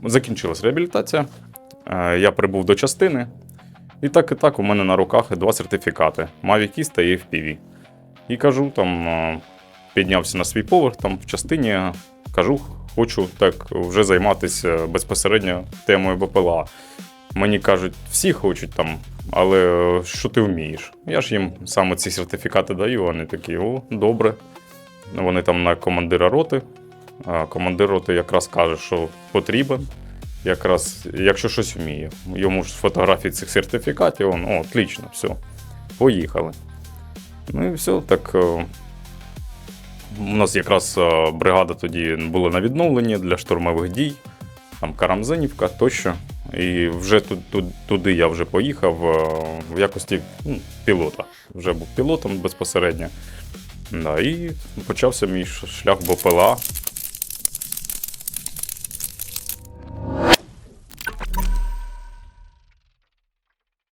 Закінчилась реабілітація, я прибув до частини, і так у мене на руках 2 сертифікати – Mavic East та FPV. І кажу, піднявся на свій поверх в частині, кажу, хочу так вже займатися безпосередньо темою БПЛА. Мені кажуть, всі хочуть але що ти вмієш? Я ж їм саме ці сертифікати даю, вони такі, о, добре. Вони на командира роти. Командир роти якраз каже, що потрібен, якраз, якщо щось вміє. Йому ж фотографії цих сертифікатів, отлично, все, поїхали. Ну і все, так. У нас якраз бригада тоді була на відновленні для штурмових дій, Карамзинівка тощо. І вже туди я вже поїхав в якості пілота. Вже був пілотом безпосередньо. І почався мій шлях БПЛА.